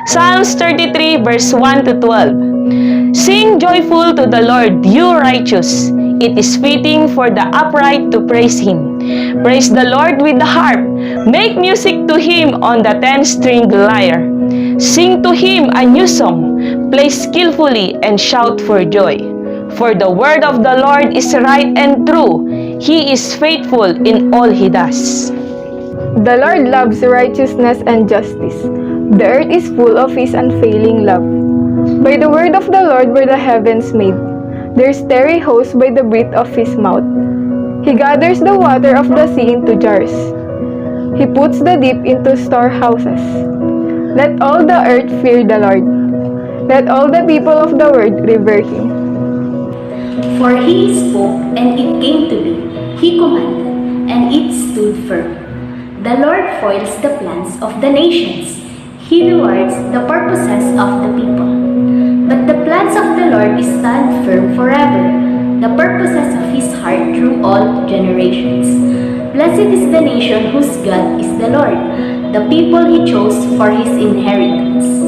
Psalms 33 verse 1 to 12. Sing joyful to the Lord, you righteous. It is fitting for the upright to praise Him. Praise the Lord with the harp. Make music to Him on the 10-stringed lyre. Sing to Him a new song. Play skillfully and shout for joy. For the word of the Lord is right and true. He is faithful in all He does. The Lord loves righteousness and justice. The earth is full of His unfailing love. By the word of the Lord were the heavens made, their starry host by the breath of His mouth. He gathers the water of the sea into jars. He puts the deep into storehouses. Let all the earth fear the Lord. Let all the people of the world revere Him. For He spoke, and it came to be. He commanded, and it stood firm. The Lord foils the plans of the nations. He rewards the purposes of the people. But the plans of the Lord stand firm forever, the purposes of His heart through all generations. Blessed is the nation whose God is the Lord, the people He chose for His inheritance.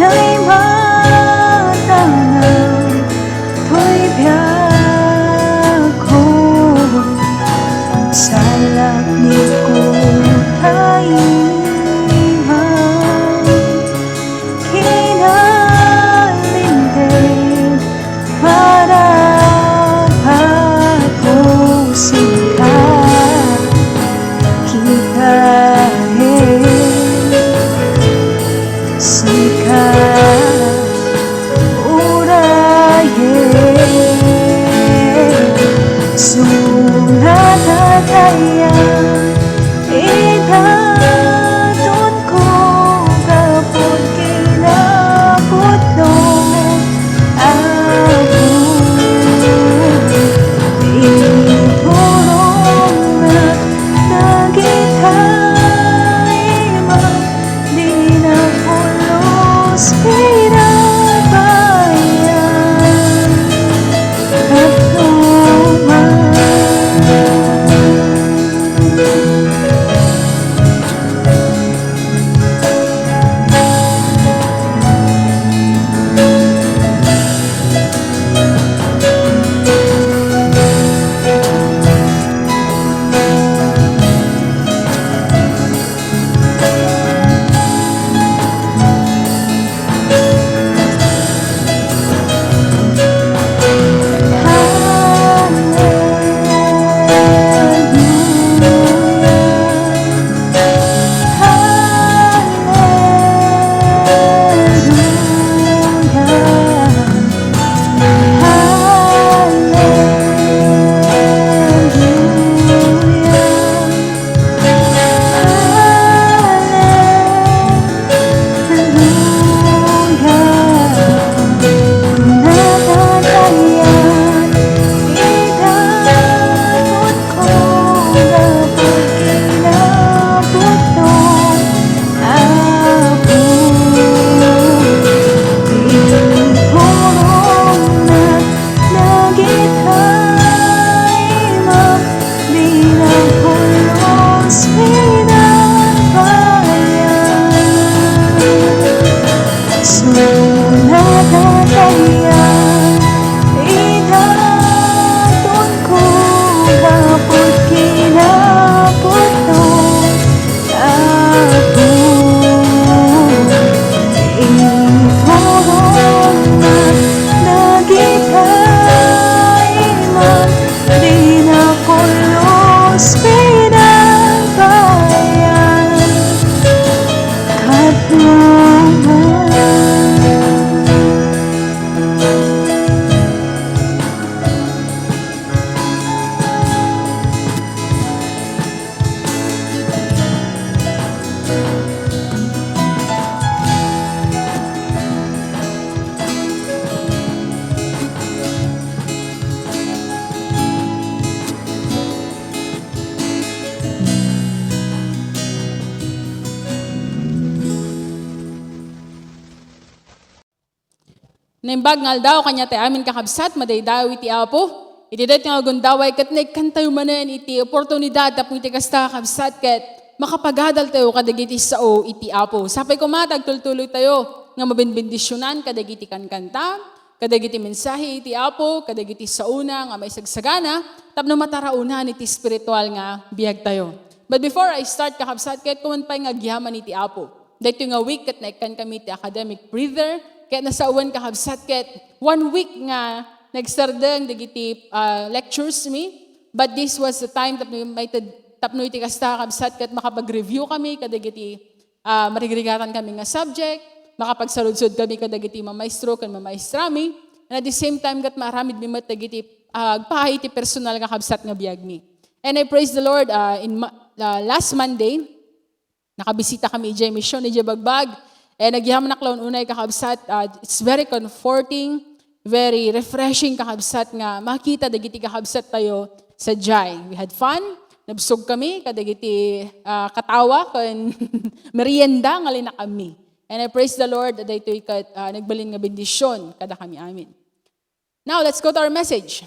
nay matanang to'y biyak ko sa langit ko taimang kinalinding para pagpusin ka kitahin sika urayin sunatatayan idaton ko kapag kinaputong ako iturong na nagitay di na pulos pinabayan katuman. Naimbag nga daw kanya ti amin kakabsat, madaydaw iti apo. Iti dati nga gundaway kat nagkantayo manen iti oportunidad tapong iti kasta kakabsat kat makapagadal tayo kadagiti sao iti apo. Sapay kumatag tultuloy tayo nga mabinbindisyonan kadagiti kankanta, kadagiti mensahe iti apo, kadagiti sauna nga may sagsagana, tapno mataraunan iti spiritual nga biyag tayo. But before I start kakabsat kat kumanpay nga gihaman iti apo. Dito nga week kat naikan kami iti academic breather, kaya nasauwan kakabsat ket 1 week nga nagsardeng dagiti lectures mi, but this was the time tapno iti kasta kakabsat ket makapag-review kami kadagiti marigrigatan kami nga subject, makapagsaludsod kami kadagiti mamaestro ken mamaistrami, and at the same time ket maramid mi met dagiti pahay iti personal nga kabsat nga biag mi. And I praise the Lord last Monday nakabisita kami ijay mission ijay Bagbag. And nagyaman na klaon unay kakabsat, it's very comforting, very refreshing kakabsat nga makita dagiti kakabsat tayo sa Jai. We had fun, nabsog kami, kadagiti katawa, kan merienda nga lina kami. And I praise the Lord that ito nagbalin nga bendisyon kada kami amin. Now, let's go to our message.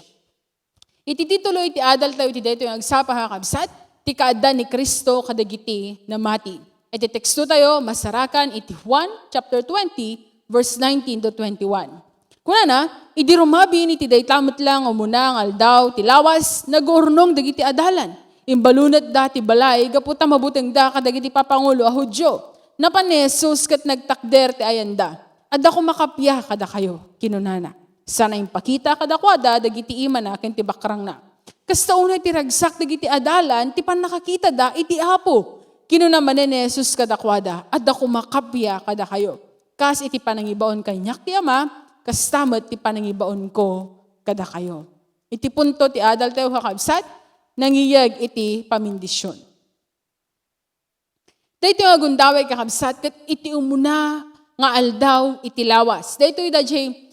Iti titulo iti adal tayo iti dito yung agsapa kakabsat, ti kaaddan ni Kristo kadagiti na mati. Iti teksto tayo, masarakan iti Juan chapter 20, verse 19 to 21. Kuna na, idi rumabi ni ti daytamot lang umuna ang aldaw, tilawas, nag-urnong dagiti adalan. Imbalunat da ti balay, gaputa mabuteng da kadagiti papangulo a Hudyo. Napan ni Jesus kat nagtakder ti ayanda. Adda ko makapya kada kayo, kinunana. Sana impakita kada kwada, dagiti ima na, ken ti bakrang na. Kasta unay ti ragsak, dagiti adalan, ti pan nakakita da, iti apo. Kinunaman ni Jesus kada kwada, adda ko makapya kada kayo. Kas iti panangibaon kanyak ti ama, kastamot ti panangibaon ko kada kayo. Iti punto ti adal tayo kakabsat, nangiyag iti pamindisyon. Dito yung agundaway kakabsat, kat iti umuna nga aldaw iti lawas. Dito yung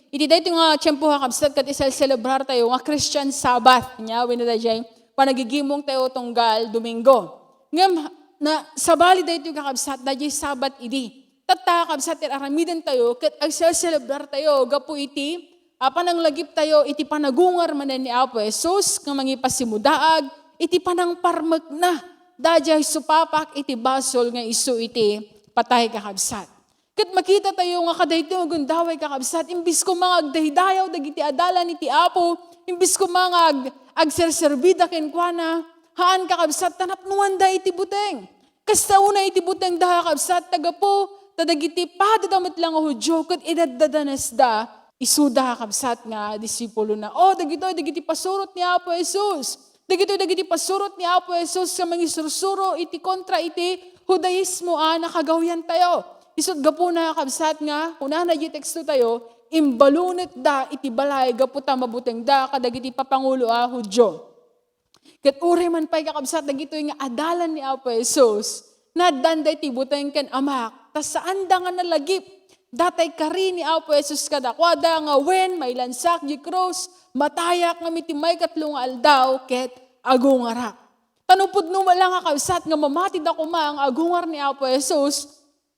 iti dito nga tiyempo kakabsat, kat isal-celebrar tayo nga Christian Sabbath. Wino dajay, panagigimong tayo tunggal Domingo. Ngam, na sabali dito yung kakabsat, dajay Sabbath idi. Tatakabsat iti aramidan tayo, kat isal-celebrar tayo, gapu iti, panang lagip tayo, iti panagungar manen ni Apo Jesus, nga mangipasimudaag, iti panang parmek na, dajay supapak, iti basol nga isu iti patay kakabsat. Kat makita tayo nga kadayto nga gundaway kakabsat, imbis ko mga agdaydayaw, dagiti adalan iti Apo, imbis ko mga agserserbida kenkwana, haan kakabsat, tanapnuan da iti buteng. Kasta una iti buteng da kakabsat, tagapo, tadagiti padadamot lang a Hudyo, kat idadadanas da, isuda kakabsat nga disipulo na, dagiti pasurot ni Apo Jesus. Dagiti pasurot ni Apo Jesus sa mga sursuro, iti kontra iti Judaismo, nakagawyan tayo. Isod gapo na kakabsat nga, kuna na iti teksto tayo, imbalunit da iti balay, gaputa mabuteng da, kadagiti papangulo a Hudyo. Kat uri man pa'y kakabsat, dagito yung adalan ni Apo Jesus, na danda iti buteng ken amak, tas saan da nga nalagip, datay kari ni Apo Jesus kadakwada nga wen may lansak di cross, matayak nga mitimay katlong aldaw, ket agungarak. Tanupod numa lang nga kabsat nga mamatid ako ang agungar ni Apo Jesus,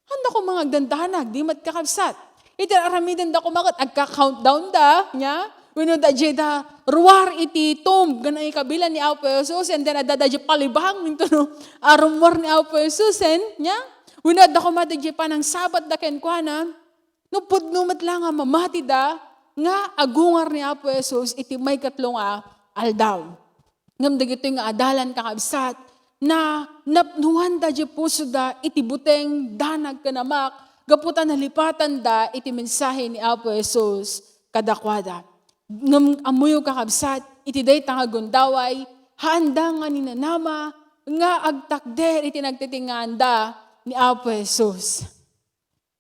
handa ko mga agdandanag, di mat kakabsat. Iti aramidan da ko makat, agka-countdown da, nya, wino da jeda, ruwar iti tomb, ganang ikabilan ni Apo Jesus, and then adada palibang, nito no, arumwar ni Apo Jesus, nya, wino da ko madagye pa ng sabat da kenkwana, no pudnumat lang nga mamati da, nga agungar ni Apo Jesus, iti may katlong aldaw. Ngam dagito nga adalan kakabsat, na napnuan da di puso da, iti buteng danag kanamak, gaputan nalipatan da, iti mensahe ni Apo Jesus, kadakwada. Ngam amuyo kakabsat, iti day tangagundaway, handa nga ninanama, nga agtakder, iti nagtitingan da, ni Apo Jesus.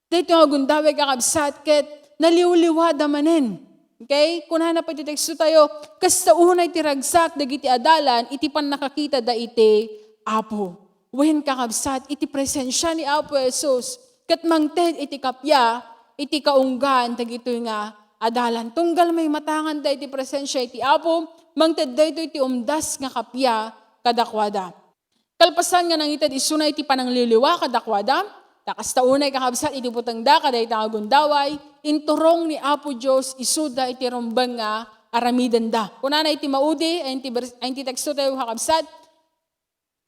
Dito nga gundaway kakabsat, ket naliwliwada manen. Okay? Kung na pa teksto tayo, kasta unay tiragsak, dagiti adalan, iti pan nakakita da iti Apo. Wen kakabsat, iti presensya ni Apo Jesus, ket mangted iti kapya, iti kaunggan, dagito nga adalan. Tunggal may matangan da iti presensya iti Apo, mangted da ito iti umdas nga kapya, kadakwada. Kalpasan nga nang itad isuna iti panangliliwa, kadakwada, takasta unay kakabsat iti butang da, kaday tangagundaway, inturong ni Apo Diyos, isuda iti rumbang nga aramidan da. Kuna na iti maudi, ay iti teksto tayo kakabsat,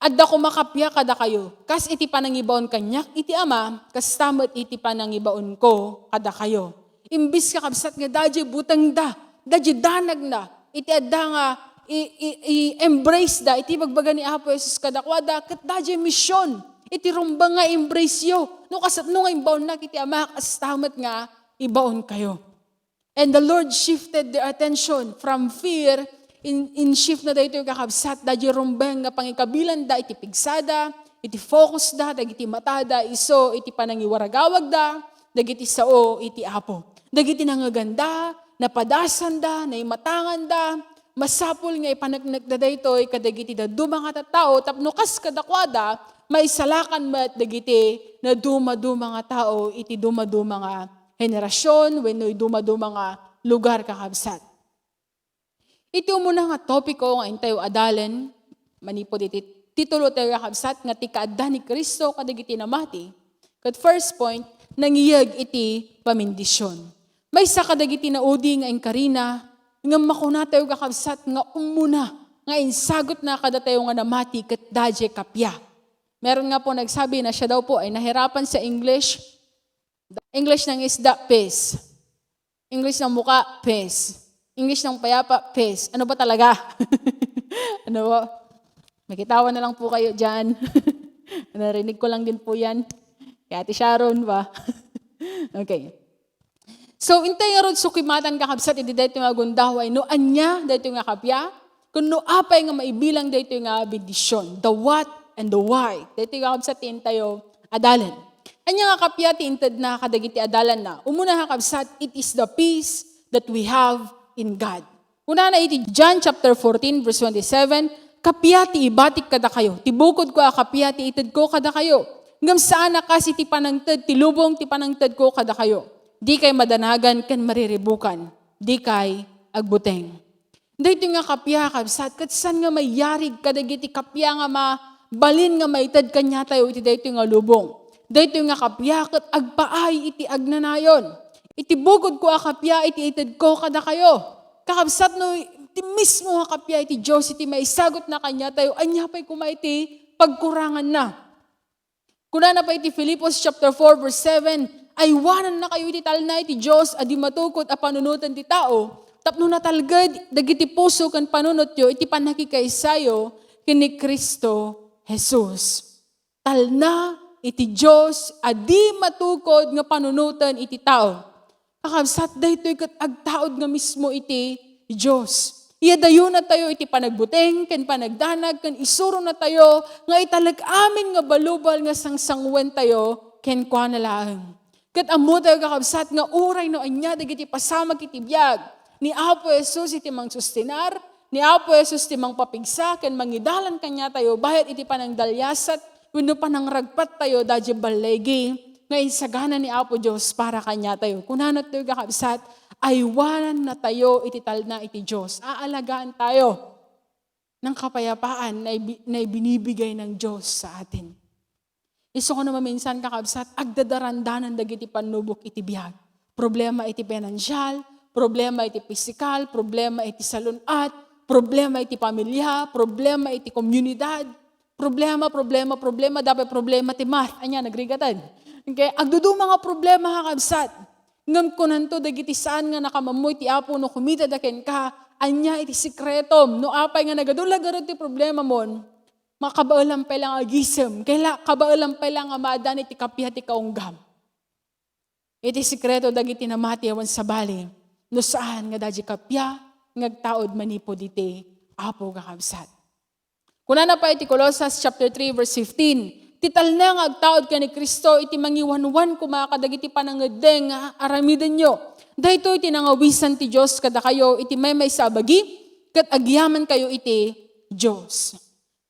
adda ko makapya kada kayo, kas iti panangibaon kanyak, iti ama, kas tamot iti panangibaon ko kada kayo. Imbis kakabsat nga dadya butang da, dadya danag na, iti adda nga, i-embrace da, iti bagbaga ni Apo Jesus kadakwada, kat dadya misyon, iti rumbang nga embrace yo. No kasat no nga imbaon na kiti ama, kastamat nga ibaon kayo. And the Lord shifted their attention from fear, in shift na dito yung kakabsat, da di rumbang nga pangikabilan da, iti pigsada, iti focus da, dagiti matada, iso, iti panangiwaragawag da, dagiti sao, iti Apo. Dagiti nangaganda, napadasan da, naimatangan da, masapul nga ipanagnak da dito, kadagiti da dumang tao, tapno kas kadakwada, may salakan mat dagiti na duma-duma nga tao, iti duma-duma nga henerasyon, wenno duma-duma nga lugar kakabsat. Iti muna nga topiko nga intayo adalen, manipod iti titulo tayo kakabsat, nga ti kaadda ni Kristo kadagiti namati. Kat first point, nangiyag iti pamindisyon. May sa kadagiti na udi nga inkarina, nga makuna tayo kakabsat nga umuna, nga insagot na kada tayo nga namati kat dadye kapya. Meron nga po nagsabi na siya daw po ay nahirapan sa English. English ng isda, peace. English ng muka, peace. English ng payapa, peace. Ano ba talaga? Ano ba? Makitawan na lang po kayo dyan. Narinig ko lang din po yan. Kaya Ate Sharon ba? Okay. So, intay nga ron sukimatan kakabsat, iti dito nga gundaway, no anya, dito nga kapya, kung no apay nga maibilang dito nga bendisyon, the what and the why, dito nga kakabsat, tintayo, adalan. Anya nga kapya, tintad na kadagiti adalan na, umuna kakabsat, it is the peace that we have in God. Una na iti John chapter 14, verse 27, kapya ti ibatik kada kayo, tibukod ko kapya ti itad ko kada kayo, ngam saan na kasi ti panangtad, ti lubong ti panangtad ko kada kayo. Di kay madanagan kan mariribukan, di kay agbuteng. Dito nga kapya kabsat, kat saan nga may yarig kadagiti kapya nga mabalin nga maitad kanya tayo iti dito nga lubong. Dito nga kapya kat agpaay iti agnanayon. Iti bugod ko kapya iti itad ko kada kayo. Kakabsat no, iti mismo nga kapya iti Diyos iti maisagot na kanya tayo, anya pa'y kumaiti pagkurangan na. Kuna na pa iti Filipos chapter 4 verse 7, ay wanan na kayo iti talna iti Diyos adi matukot a panunutan ti tao, tapno natalgad dagiti puso kan panunot yo iti panakikaysayo kini Kristo Jesus. Talna iti Diyos adi matukod nga panunutan iti tao. Kakabsat daytoy ket agtaod nga mismo iti Diyos. Iyadayo na tayo iti panagbuteng, ken panagdanag, ken isuro na tayo, nga italag amin nga balubal nga sangsangwen tayo, ken kwa na laeng. Kat amo tayo kakabsat nga uray no anya dagiti pasamag iti biyag. Ni Apo Jesus iti mang sustinar, ni Apo Jesus iti mang papigsa, ken mangidalan kanya tayo, bayat iti panangdalyasat, wenno panangragpat tayo, dadya balegi, nga insagana ni Apo Diyos para kanya tayo. Kunanat tayo kakabsat, aywanan na tayo iti talna iti Diyos. Aalagaan tayo ng kapayapaan na ibinibigay ng Diyos sa atin. Iso ko naman minsan kakabsat, agdadarandanan dagiti panubok iti biyag. Problema iti financial, problema iti physical, problema iti salunat, problema iti pamilya, problema iti komunidad, problema, dapat problema ti math. Anya, nagrigatan. Okay? Agdudu mga problema kakabsat. Ngam ko nanto dagiti saan nga nakamamoy ti Apo no kumita daken ka, anya iti sikretom, no apay nga nagadulag-arod ti problema mon, makabaalam pa lang agisem, kaila kabaalam pa lang amadan iti kapya ti kaunggam. Iti sikreto dagiti namati awan sa bali, no saan nga daji kapya, ngagtaod manipod iti Apo kakabsat. Kuna na pa iti Colossus chapter 3 verse 15, tital na nga agtaod ka ni Kristo, iti mangiwanwan kumakadagiti panangedeng nga aramiden nyo. Dahito iti nangawisan ti Diyos kada kayo, iti may sabagi, kat agyaman kayo iti Diyos.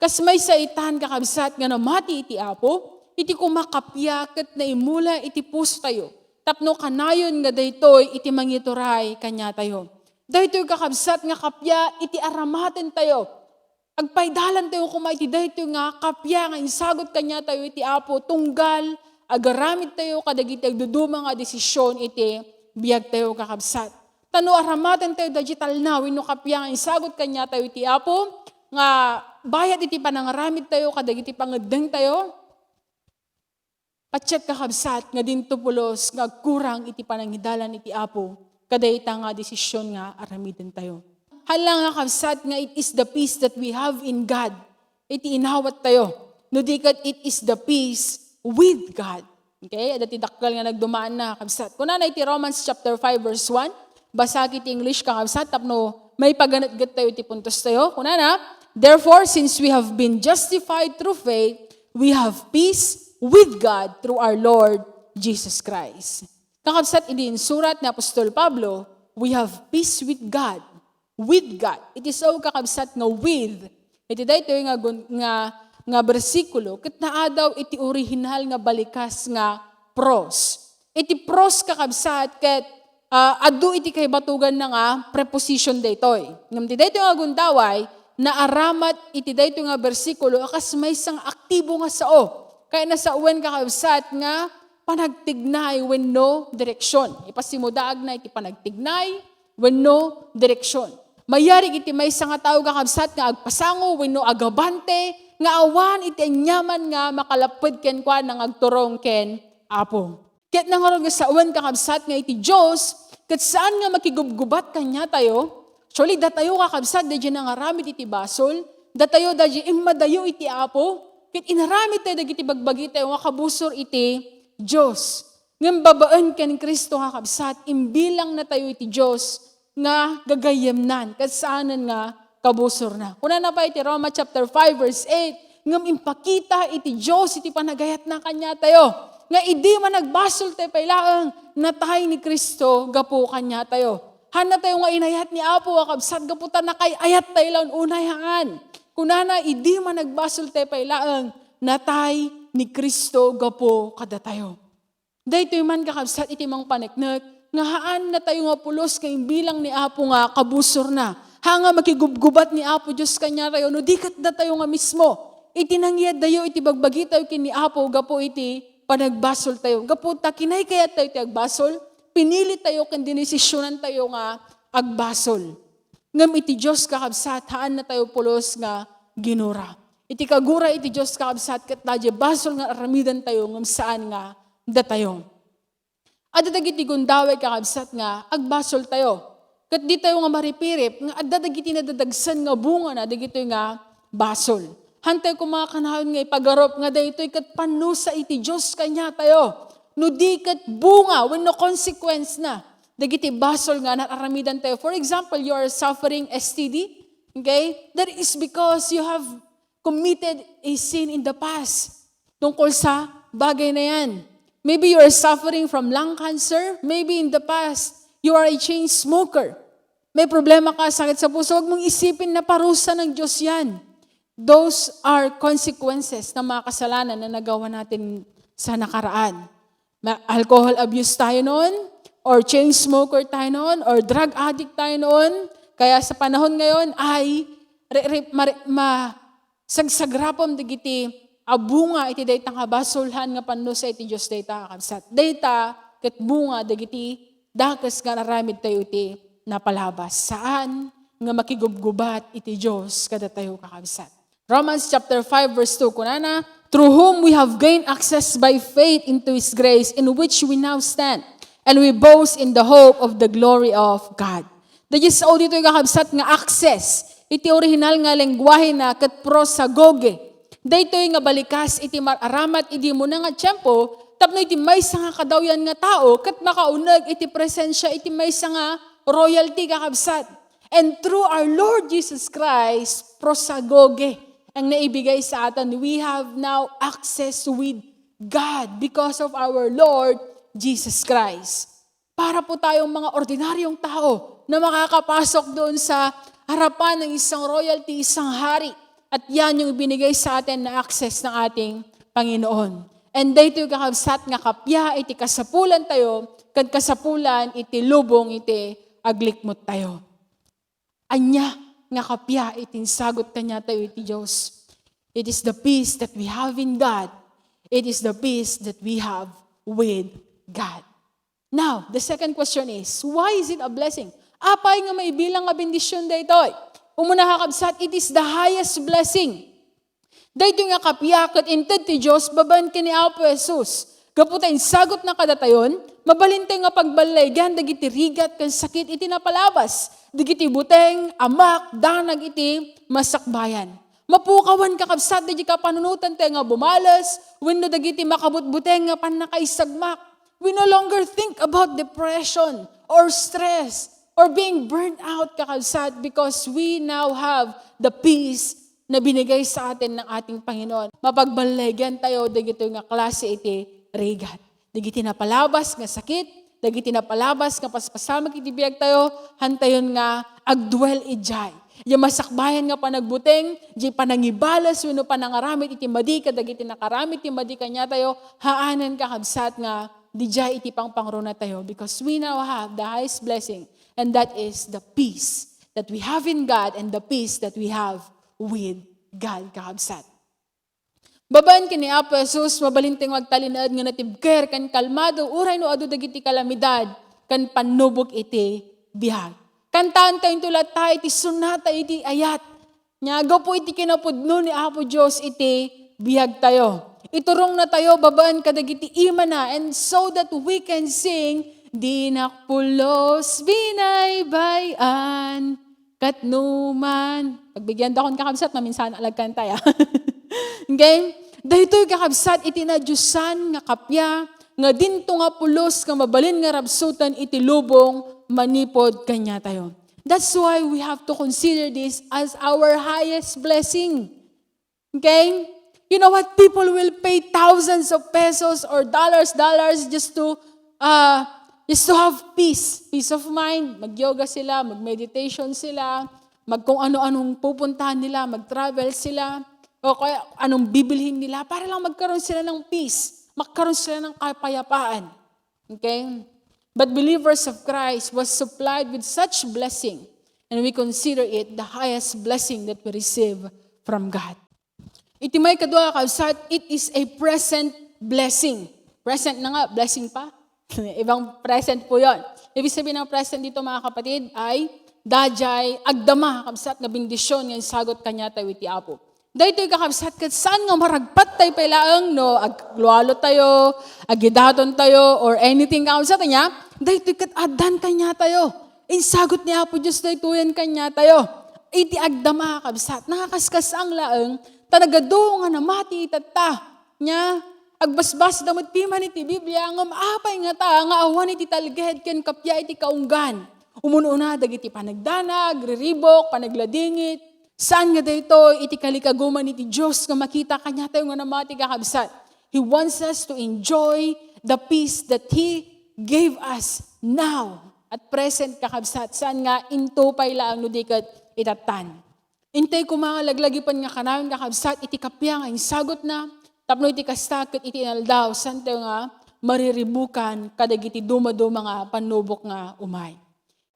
Kas may saitan kakabsat nga namati iti Apo, iti kumakapya kat naimula iti puso tayo. Tapno kanayon nga daytoy iti mangituray kanya tayo. Daytoy kakabsat nga kapya iti aramaten tayo. Agpaydalan tayo kumay iti daytoy nga kapya nga insagot kanya tayo iti Apo, tunggal agaramid tayo kadagiti agduduma nga desisyon iti biyag tayo kakabsat. Tano aramaten tayo digital na wenno kapya nga insagot kanya tayo iti Apo, nga bayat iti panangaramid tayo, kadagiti pangedeng tayo, patsat kakabsat, nga dinto pulos, nga kurang iti panangidalan iti Apo, kadayta nga desisyon nga aramiden tayo. Halang nga kabsat nga it is the peace that we have in God, iti inawat tayo, no dikat it is the peace with God. Okay, dati dakkel nga nagdumaan na kabsat. Kuna na iti Romans chapter 5 verse 1, basag iti English kakabsat, tapno may paganatgat tayo iti puntos tayo. Kuna na, therefore, since we have been justified through faith, we have peace with God through our Lord Jesus Christ. Kakabsat, iti surat ni Apostol Pablo, we have peace with God. With God. It is so kakabsat nga with. Iti dayto nga bersikulo, ket naa daw iti original nga balikas nga pros. Iti pros kakabsat, ket adu iti kay batugan na nga preposition daytoy. Ngam ti dayto nga gundaway, naaramat iti dayto nga bersikulo akas may sang aktibo nga sao. Kaya nasa uwen kakabsat nga panagtignay wenno direksyon. Ipasimudaag na iti panagtignay wenno direksyon. Mayarig iti may nga tao kakabsat nga agpasango wenno agabante nga awan iti anyaman nga makalapud ken kwa nang agturong ken Apo. Kaya't nangarog nga sa uwan kakabsat nga iti Diyos, kat saan nga makigubgubat kanya tayo, surely datayo kakabsat, da dyan nangaramid iti basol, datayo da dyan imadayo iti Apo, kat inaramid tayo dagiti bagbagi tayo nga kabusor iti Diyos. Ngam babaan ken Kristo kakabsat, imbilang na tayo iti Diyos, nga gagayemnan, kat saanan nga kabusor na. Kuna na pa iti Roma chapter 5 verse 8, ngam impakita iti Diyos, iti panagayat na kanya tayo, nga idi man nagbasol tayo pailaang natay ni Kristo gapo kanya tayo. Hana tayo nga inayat ni Apo akabsat gaputan na kay ayat tayo lang unayahan. Kunana idi man nagbasol tayo pailaang natay ni Kristo gapo kada tayo. Dahito man kakabsat iti mang paneknek nga haan na tayo nga pulos kay bilang ni Apo nga kabusor na. Hanga makigubgubat ni Apo Diyos kanya tayo no dikat na tayo nga mismo. Iti nangyad dayo iti bagbagi tayo kini Apo gapo iti panagbasol tayo. Gaputa, kinay kaya tayo iti agbasol, pinili tayo kan dinesisyonan tayo nga agbasol. Ngam iti Diyos kakabsat, haan na tayo pulos nga ginura. Iti kagura iti Diyos kakabsat, kat nadya basol nga aramidan tayo, ngam saan nga datayo. At dagiti gundaway kakabsat nga, agbasol tayo. Kat di tayo nga maripirip, nga at dagiti nadadagsan nga bunga na, dagito nga basol. Hantay ko mga kanahon nga ipagarop nga daytoy kat panusa iti Diyos kanya tayo. No di kat bunga, when no consequence na. Dagiti basol nga nararamidan tayo. For example, you are suffering STD. Okay? That is because you have committed a sin in the past. Tungkol sa bagay na yan. Maybe you are suffering from lung cancer. Maybe in the past, you are a chain smoker. May problema ka, sakit sa puso. Huwag mong isipin na parusa ng Diyos yan. Those are consequences ng mga kasalanan na nagawa natin sa nakaraan. Alcohol abuse tayo noon, or chain smoker tayo noon, or drug addict tayo noon. Kaya sa panahon ngayon ay sagsagrapom digiti abunga iti dayta nga basulhan nga panusa iti Dios dayta kakabsat. Dayta ket bunga digiti dakas nga naramid tayo iti napalabas. Saan nga makigubgubat iti Dios kada tayo kakabsat. Romans chapter 5 verse 2, kunana, through whom we have gained access by faith into His grace, in which we now stand, and we boast in the hope of the glory of God. Dahil sa dito yung kakabsat nga access, iti original nga lengguwahe na kat prosagoge. Dahito yung nga balikas, iti maramat, iti mo na nga tiyempo, tapno iti may nga kadawyan nga tao, kat makaunag, iti presensya, iti may nga royalty kakabsat. And through our Lord Jesus Christ, prosagoge, ang naibigay sa atin, we have now access with God because of our Lord Jesus Christ. Para po tayong mga ordinaryong tao na makakapasok doon sa harapan ng isang royalty, isang hari. At yan yung binigay sa atin na access ng ating Panginoon. And dahito yung kakabsat nga kapya, iti kasapulan tayo, kad kasapulan, iti lubong, iti aglikmot tayo. Anya, nga kapya, itinsagot kanya tayo iti Diyos. It is the peace that we have in God. It is the peace that we have with God. Now, the second question is, why is it a blessing? Apay nga may bilang nga bendisyon daytoy. Umuna kakabsat, it is the highest blessing. Dayto nga kapya, kat inted ti Diyos, baban kini Apo Jesus. Kaputain, sagot na kadatayon, mabalintay nga pagbalaygan, dagiti rigat, kan sakit, iti napalabas. Dagiti buteng, amak, danag, iti masakbayan. Mapukawan kakabsat, dagiti ka panunutan tayo nga bumalas, wenno dagiti makabutbuteng nga panakaisagmak. We no longer think about depression or stress or being burnt out kakabsat because we now have the peace na binigay sa atin ng ating Panginoon. Mapagbalaygan tayo, dagiti nga klase iti rigat. Dagiti napalabas nga sakit, dagiti napalabas nga paspasamag iti biyag tayo, hantayon nga agdwell ijay. Yung masakbayan nga panagbuteng, di panangibalas, wano panangaramit iti madi, kadagiti nakaramit iti madi kanya tayo, haanan kakabsat nga, di jay iti pangpangruna tayo, because we now have the highest blessing, and that is the peace that we have in God, and the peace that we have with God kakabsat. Babaan kini Apo Jesus, mabalinting magtalinaad nga natibker, kan kalmado, uray no adu dagiti kalamidad, kan panubok iti bihag. Kantaan tayong tulat tayo, iti sunata iti ayat. Nyaga po iti kinapudno ni Apo Diyos iti bihag tayo. Iturong na tayo, babaan kadagiti ima na, and so that we can sing, di nakpulos binaybayan, katnuman. Pagbigyan dakon kakabsat, maminsan alagkan tayo. Okay? Dahito kakabsat, itinadyusan nga kapya, nga dinto nga pulos, nga mabalin nga rabsutan, itilubong, manipod kanya tayo. That's why we have to consider this as our highest blessing. Okay? You know what? People will pay thousands of pesos or dollars just to have peace. Peace of mind. Mag-yoga sila, mag-meditation sila, kung ano-anong pupuntahan nila, mag-travel sila, o kaya anong bibilhin nila para lang magkaroon sila ng peace, magkaroon sila ng kapayapaan. Okay? But believers of Christ was supplied with such blessing, and we consider it the highest blessing that we receive from God. Iti may kadwa kabsat, it is a present blessing. Present na nga, blessing pa. Ibang present po yon. Ibig sabihin ng present dito mga kapatid ay dajay, agdama, kabsat nga bindisyon nga sagot kanya tayo iti Apo. Dahito kakabsat kat saan nga maragpat tayo pailaang no, aglualo tayo, agidaton tayo, or anything kakabsat niya, dahito kat adan kanya tayo. Insagot niya Apo Diyos dahito yan kanya tayo. Iti agdama kakabsat, nakakaskas ang laang, tanagado nga namati itata niya, agbasbas damot piman iti Biblia, nga maapay nga ta, nga awan iti talged ken kapya iti kaunggan. Umununa dagiti panagdanag, riribok, panagladingit, saan nga dito iti kalikaguman iti Diyos nga makita kanya tayo nga namati kakabsat. He wants us to enjoy the peace that He gave us now at present kakabsat. Saan nga into pay laang nudikat itatan. Intay ko mga laglagipan nga kanawin kakabsat iti kapya nga insagot na tapno iti kastakot iti inaldaw saan tayo nga mariribukan kadagiti dumaduma nga panubok nga umay.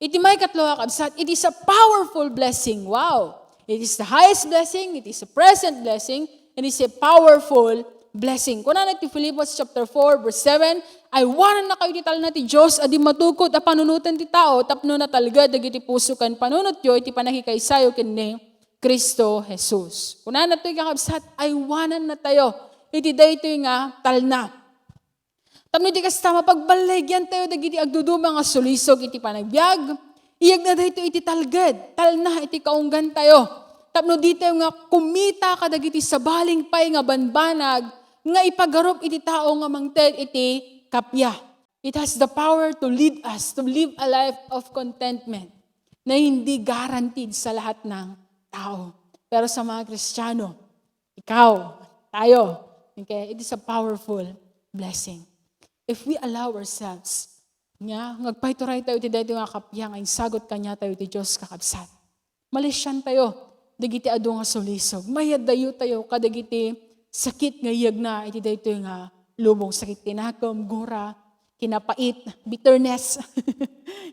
Iti may katlo kakabsat, it is a powerful blessing. Wow! It is the highest blessing, it is a present blessing, and it is a powerful blessing. Kuna natin Philippians chapter 4, verse 7, ay wanan na kayo tital na ti Diyos, adi matukot a panunutan ti tao, tapno na talga, dagiti puso kan panunot yo, iti panakikaysayo kini Kristo Jesus. Kuna natin kakabsat, ay wanan na tayo, iti dayto nga talna. Tapno iti kasta mapagbaligyan tayo, dagiti agduduma nga sulisog, iti panagbiag, iyag na dahito iti talged, talna iti kaunggan tayo. Tapno dito nga kumita kadagiti sabaling pay nga banbanag, nga ipagarup iti tao nga mangted iti kapya. It has the power to lead us to live a life of contentment na hindi guaranteed sa lahat ng tao. Pero sa mga Kristiyano, ikaw, tayo, okay, it is a powerful blessing. If we allow ourselves nga, ngagpahituray tayo iti dito nga kapya, nga sagot kanya tayo iti Diyos kakabsat. Malisyan tayo, dagiti adu nga sulisog. Mayadayo tayo, kadagiti sakit nga iyag na, iti dito nga lubong sakit tinakam, gura, kinapait, bitterness,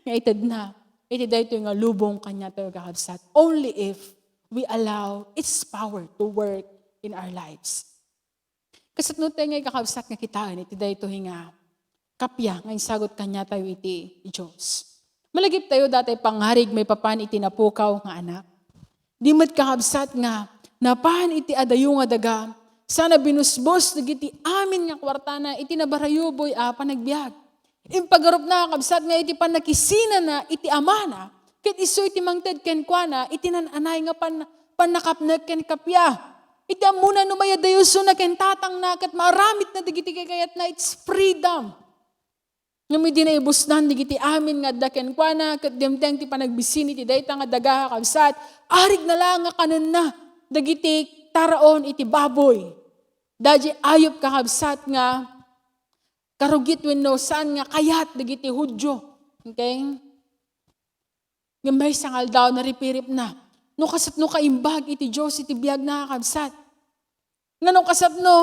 nga itad na, iti dito nga lubong kanya tayo kakabsat. Only if we allow its power to work in our lives. Kasat no tayo nga kakabsat nga kitaan, iti dito nga kapya, ngayon sagot kanya tayo iti Diyos. Malagip tayo dati pangharig may papan iti napukaw nga anak. Di mat kakabsat nga, napahan iti adayo nga daga, sana binusbos nagiti amin nga kwartana, iti nabarayuboy panagbiag. Impagarup na kakabsat nga iti panakisina na iti amana, ket iso iti mangted ken kuana, iti nananay nga panakapnag ken kapya. Iti amuna numayadayoso na ken tatang na, ket maramit na digiti kayat na it's freedom. Nga may dinaibusnan, digiti amin nga daken kwa na, kat demteng ti panagbisin iti dayta nga daga kakabsat, arig na lang nga kanan na, dagiti taraon iti baboy. Daji ayop kakabsat nga, karugit wenno saan nga kayat, dagiti Hudyo. Okay? Nga may sangal daw, naripirip na. No kasat no kaimbag iti Diyos, iti biyag na kakabsat. Nga no kasat no,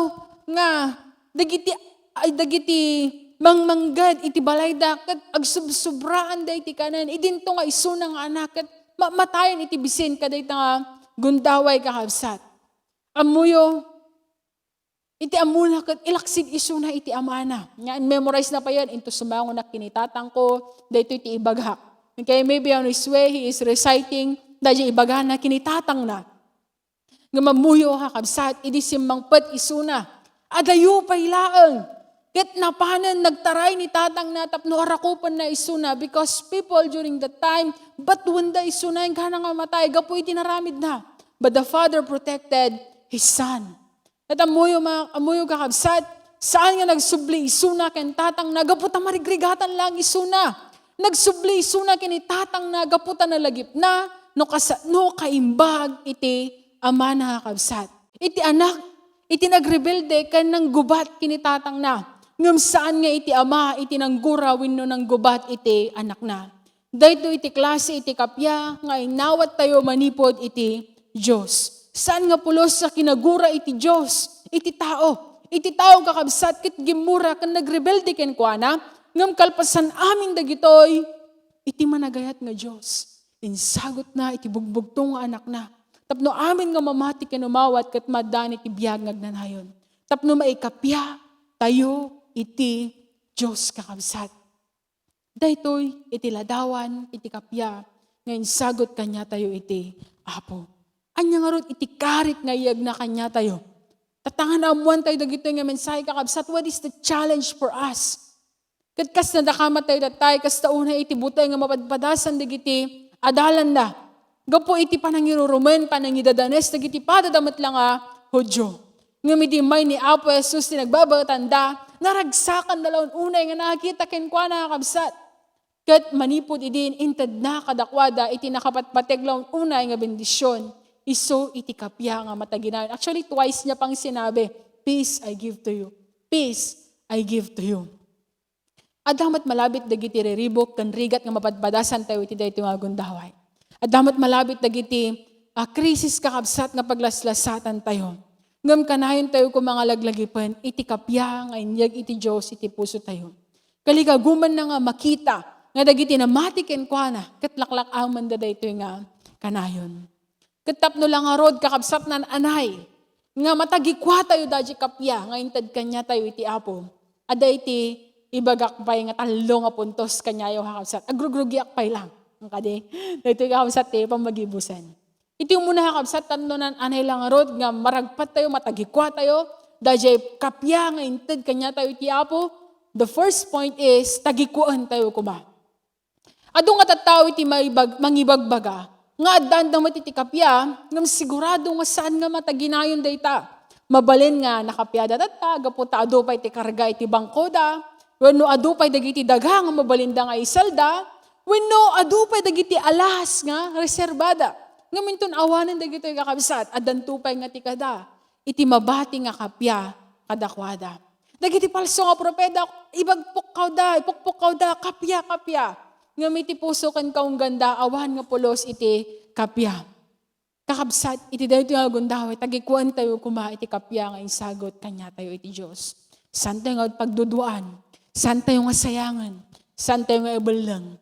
nga, dagiti mangmanggad iti balay dakat agsubsubraan da iti kanan idinto nga isunang anak ket matayan iti bisin kaday nga gundaway kakabsat. Amuyo iti amuna ket ilaksid isuna iti amana. Nga memorize na pa yan into sumango na kinitatang ko dayto iti ibaghak. Okay, maybe on his way he is reciting dadya ibaghan na kinitatang na. Nga mamuyo kakabsat idi simmangpet isuna. Adayo pay laeng. Ket napanan nagtaray ni tatang na tapno arakupan na isuna because people during that time, but wanda isuna yung kanang matay, gapoy tinaramid na. But the father protected his son. At amuyo kakabsat, saan nga nagsubli isuna ken tatang na, gaputa marigrigatan lang isuna. Nagsubli isuna ken tatang na, gaputa na lagip na, no kaimbag iti ama na kakabsat. Iti anak, iti nagrebelde ken nang gubat kinitatang na. Ngam saan nga iti ama, iti nanggura wenno nang gubat iti anak na. Dahito iti klase iti kapya, nga inawat tayo manipod iti Diyos. Saan nga pulos sa kinagura iti Diyos, iti tao. Iti tao kakabsat, kit gimura, kan nagrebelde ken kuana, ngam kalpasan aming dagitoy, iti managayat nga Diyos. Insagot na, iti bugbugtong nga anak na. Tapno amin nga mamati ken umawat, kat madan iti biyag nagnanayon. Tapno maikapya, tayo, iti Diyos kakabsat. Daytoy iti ladawan, iti kapya, ngayon sagot kanya tayo iti Apo. Anya nga rod iti karit nga iyag na kanya tayo. Tatangan na amuan tayo dagito nga mensahe kakabsat, what is the challenge for us? Katkas na dakamat tayo datay, kas tauna iti butay nga mapadpadasan dagiti adalan na. Gapo iti panangirurumen, panangidadanes, dagiti padadamat lang Hodyo. Ngamiti may ni Apo Jesus ti nagbabatanda, naragsakan dalawang unay nga nakakita ken kwa nakakabsat. Kat manipod idin inted na kadakwada iti nakapatpateg lawan unay nga bendisyon. Iso iti kapya nga mataginayon. Actually twice niya pang sinabi, peace I give to you. Peace I give to you. Adamat malabit dagiti riribok kan rigat nga mapadpadasan tayo iti daytoy nga gundaway. Adamat malabit dagiti krisis kakabsat nga paglaslasatan tayo. Ngam kanayon tayo kung mga laglagipan, iti kapya nga inyag iti Diyos, iti puso tayo. Kaligaguman na nga makita, nga dagiti na matiken kwa na, katlaklak aman da ito nga kanayon. Katapno lang nga rod, kakabsat na anay, nga matagikwa tayo daji kapya, nga intad kanya tayo iti Apo. Ada iti ibagakpay nga talo nga puntos kanya yung kakabsat. Agrugrugiak pay lang. Ang kadi, dito yung kakabsat tayo pamagibusan. Iti yung muna kakabsat, tanunan anay lang rod, nga maragpat tayo, matagikwa tayo, dahil kapya nga intad kanya tayo iti Apo. The first point is, tagikuan tayo kuma. Ado nga tattao iti mangibagbaga, nga addandang matiti kapya, ngam sigurado nga saan nga mataginayon dayta. Mabalin nga nakapya data, gaputa ado pa iti karga iti bangkoda, wenno ado pa dagiti daga nga mabalinda nga isalda, wenno ado pa dagiti alas nga reserbada. Ngaminton awanan dagito yung kakabsat, adan tupay nga ti kada, iti mabati nga kapya kadakwada. Dagiti palso nga propeda, ipukpuk kaw da, kapya. Ngamiti puso kan kaung ganda, awan nga pulos iti kapya. Kakabsat, iti dahito nga gundaway, tagikuan tayo kuma iti kapya nga insagot kanya tayo iti Diyos. San tayo nga pagduduan, san tayo nga sayangan, san tayo nga ibalang.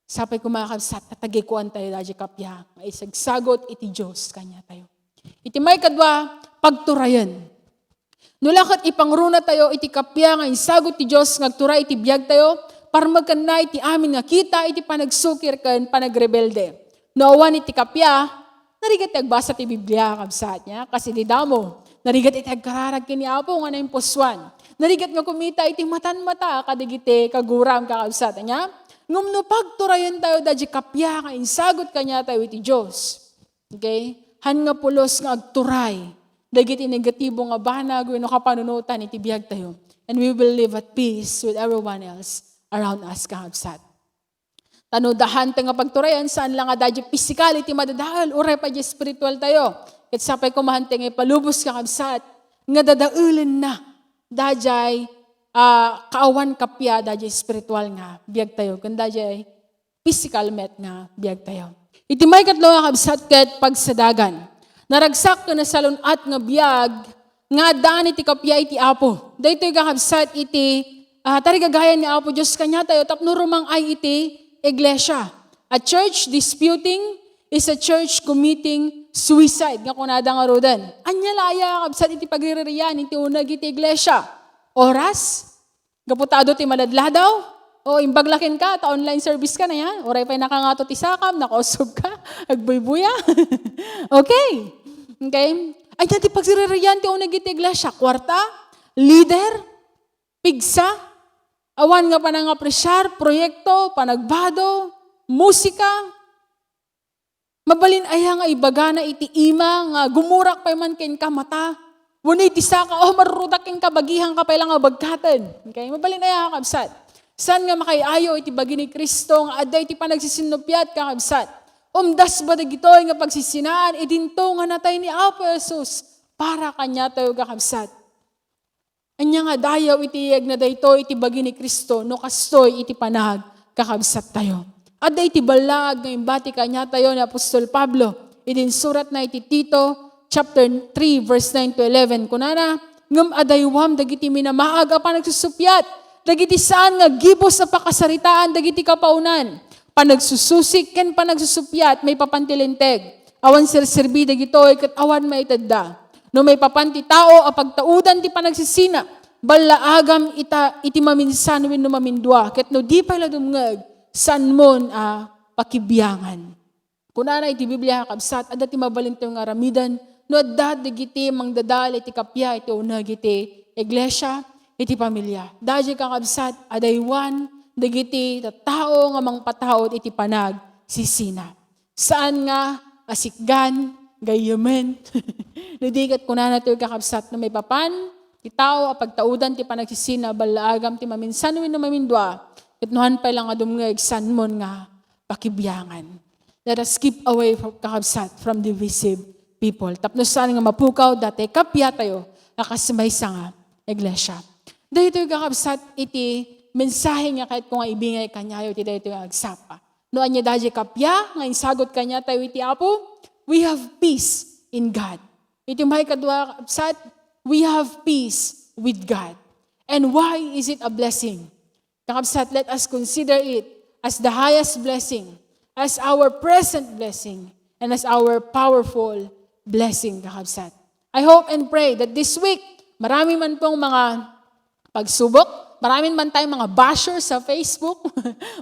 Sapay kumakabsat, tatagikuan tayo dahi kapya, nga isagsagot iti Diyos kanya tayo. Iti may kadwa, pagturayan. Nulakat ipangruna tayo iti kapya nga insagot ti Diyos, ngagturay iti biyag tayo, para magkanay iti amin nga kita, iti panagsukir kan panagrebelde. Noowan iti kapya, narigat agbasa ti Biblia, kabsat niya, kasi di damo, narigat iti agkararag kini Apo, nga na impuswan. Narigat nga kumita iti matan-mata, kadigiti kaguram kakabsat niya, ngumno pagturayan tayo dahi kapya nga insagot kanya tayo iti Diyos. Okay? Han nga pulos nga agturay. Dagiti negatibo nga banag wenno kapanunutan iti biag tayo. And we will live at peace with everyone else around us kakabsat. Tanudahan tayo nga pagturayan saan lang nga dahi physical iti madadahal uray pa di spiritual tayo. Ket sapay kumahante nga palubos kakabsat nga dadaulen na dahi kaawan kapya dahi spiritual nga biag tayo kun dahi physical met nga biag tayo. Iti may katlo nga kabsat ket pagsadagan. Naragsak na sa lunat nga biag nga daan iti kapya iti Apo. Daytoy kakabsat iti tarigagayan ni Apo Diyos kanya tayo tapno rumang ay iti iglesia. A church disputing is a church committing suicide. Nga kunada nga rodan. Anya laya kabsat iti pagriririyan iti unag iti iglesia. Oras, gaputado ti maladla daw, o imbaglakin ka, ta-online service ka na yan, oray pa'y nakangato ti sakam, nakausog ka, agbuybuya. Okay. Ay ti pagsiririyan ti unag iti iglesia, kwarta, leader, pigsa, awan nga panangapresyar, proyekto, panagbado, musika, mabalin aya nga ibaga na iti ima nga gumurak pa man ken ka mata. Wala iti saka, marurutak ken kabagihang ka pa lang nga bagkatan. Okay? Mabalin aya kakabsat. San nga makayayo iti bagi ni Kristo nga aday iti panagsisinupyat kakabsat. Umdas ba dagitoy nga pagsisinaan, idinto nga natay ni Apo Jesus para kanya tayo kakabsat. Anya nga dayaw iti yag na dayto iti bagi ni Kristo no kastoy iti panahag kakabsat tayo. Ada iti balag nga imbati kanya tayo ni Apostol Pablo. Idin surat na iti Tito, chapter 3, verse 9 to 11. Kunana, ngam adaywam dagiti minamaaga pa nagsusupyat. Dagiti saan nga gibos sa pakasaritaan, dagiti kapaunan. Panagsususik ken panagsusupyat, may papantilinteg. Awan sirserbi dagitoy ket awan maitadda. No may papanti tao, apagtaudan ti panagsisina. Balaagam iti maminsan wenno mamindua. Ket no di pala dumngeg, san mon pakibiyangan. Kunana iti Biblia kakabsat, adat ti mabalin tayo nga ramidan, no adat digiti mangdadal iti kapya iti unag iti iglesia, iti pamilya. Dahil kakabsat, adaywan, digiti tao nga mangpataod iti panag sisina. Saan nga asikgan, gayamen, nadigat kunana tayo kakabsat na may papan, ti tao apagtaudan ti panagsisina, balaagam ti maminsan wenno mamindua, itnuhan pa lang adumngeg sanmon nga pakibiyangan. Let us keep away from kakabsat from divisive people. Tapno saan nga mapukaw dati kapya tayo nakasamaysa nga iglesia. Dahil ito yung kakabsat iti mensahe nga kahit kung nga ibingay kanyayo iti dahil ito yung agsapa. Noan niya dahil kapya nga insagot kanya tayo iti Apo, we have peace in God. Ito yung may kadwa kakabsat, we have peace with God. And why is it a blessing? Kakabsat, let us consider it as the highest blessing, as our present blessing, and as our powerful blessing, kakabsat. I hope and pray that this week, marami man pong mga pagsubok, marami man tayong mga bashers sa Facebook,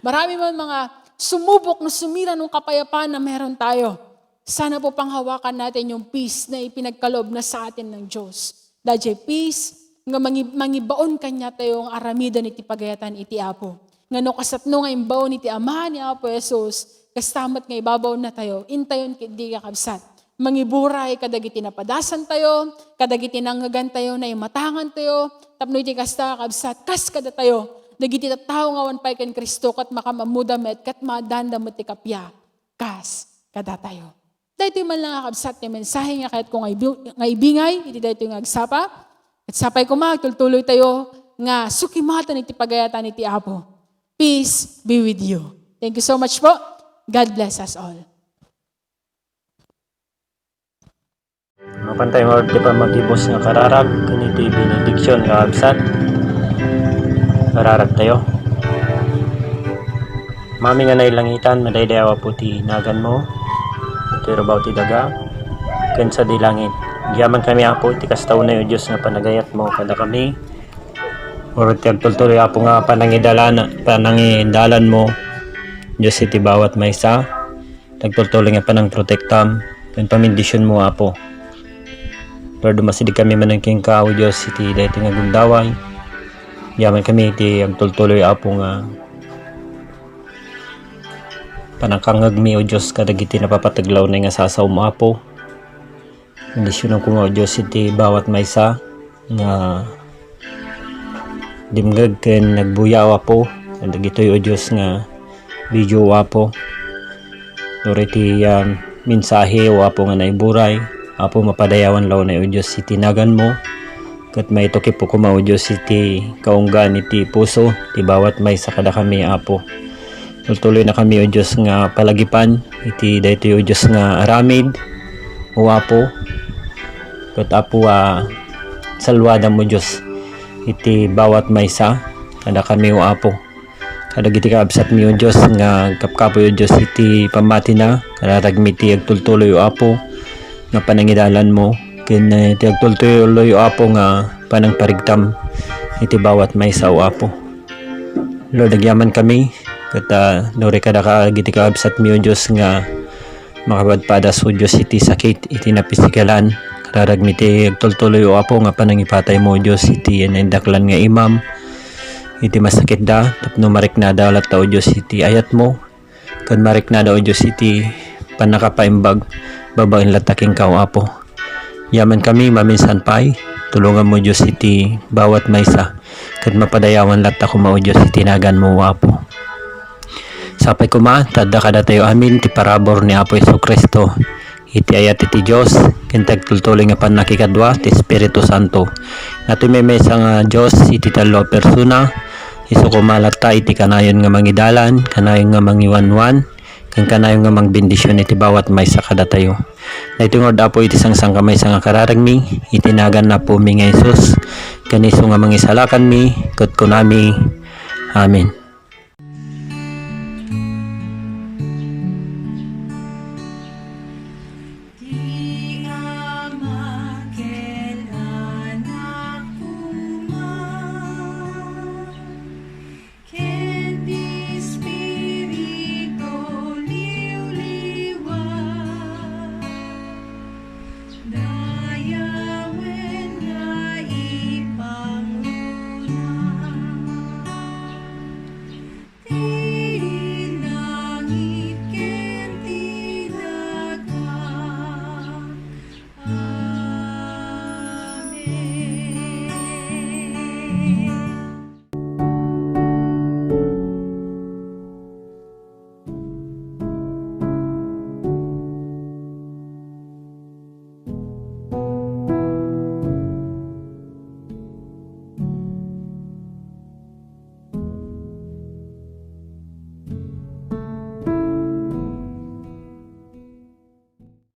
marami man mga sumubok na sumira ng kapayapaan na meron tayo. Sana po panghawakan natin yung peace na ipinagkalob na sa atin ng Diyos. Dahil peace, nga mangibaon kanya tayong aramidan iti pagayatan iti Apo. Nga no kasatno nga imbaon iti Ama ni Apo Jesus, kastamat nga ibabaw na tayo, intayon di kakabsat. Mangiburay kadagiti napadasan tayo, kadagiti nanggagan tayo na imatangan tayo, tapno iti kasta kakabsat, kas kada tayo, dagiti tao nga wanpay ken Kristo kat makamamudamet, kat madandamot ti kapya, kas kada tayo. Dahito man lang kakabsat ni mensahe nga kahit kung nga ibingay, iti dahito yung agsapa, at sapay kumag, tultuloy tayo nga sukimatan iti pagayatan iti Apo. Peace be with you. Thank you so much po. God bless us all. Mapantay mo di pa magibos nga kararag, kaniti benediksyon nga absat. Kararag tayo. Mami nga nailangitan, madaydayawa po ti nagan mo. Ito rabaw ti daga. Kansa di langit. Giyaman kami Apo, ti kastaw na yung Diyos nga panagayat mo kada kami. Or ti agtultuloy Apo nga panangidalan mo. Diyos iti bawat maysa. Nagtultuloy nga panang protektam. Yung pamindisyon mo Apo. Lord, dumasidig kami manangking kao Diyos iti dahiti nga gundaway. Giyaman kami iti agtultuloy Apo nga panangkangag mi o Diyos kadagiti napapataglaw na nga sasaw mo Apo. Kondisyonan ko nga o Diyos iti bawat maysa nga dimgag ken nagbuyaw Apo. Dagitoy o Diyos nga video Apo. Lord iti mensahe o Apo nga naiburay. Apo mapadayawan law na o Diyos iti nagan mo. Kat may tukip po kuma o Diyos iti kaunggan iti puso. Iti bawat maysa kada kami Apo. Tuloy na kami o Diyos nga palagipan. Iti daytoy o Diyos nga aramid o Apo. Kat Apo salwada mo Diyos iti bawat maysa kada kami o Apo. Kada giti kaabsat mi o Diyos nga kapkapoy o Diyos iti pamati na kararagmi iti agtultuloy o Apo nga panangidalan mo ken iti agtultuloy o Apo nga panang parigtam iti bawat maysa o Apo. Lord, agyaman kami kat nori kada ka giti kaabsat mi o Diyos nga makabadpadas o Diyos iti sakit iti napisikalan Rarag miti agtultuloy o apo nga panangipatay mo Diyos iti indaklan nga imam. Iti masakit da tapno mariknada ulat ta o Diyos iti ayat mo. Kan mariknada o Diyos iti panakapaimbag babain lataking ka o apo. Yaman kami maminsan pay. Tulungan mo Diyos iti bawat maysa. Kan mapadayawan lat ako mao Diyos iti nagan mo o apo. Sapay kuma, tada kada tayo amin, ti parabor ni Apo Jesucristo. Iti ayat iti Diyos, kintag tultuloy nga panakikadwa, ti Espiritu Santo. Nato may mesa nga Diyos, iti talo persona, iso kumalata iti kanayon nga mangidalan, kanayon nga mangiwanwan, kan kanayon nga mangbendisyon iti bawat may sa kada tayo. Na itungod Apo iti sangsang kamay sa nga kararagmi, itinagan na po mi nga Isus, kaniso nga mangisalakan mi, kat kunami. Amen.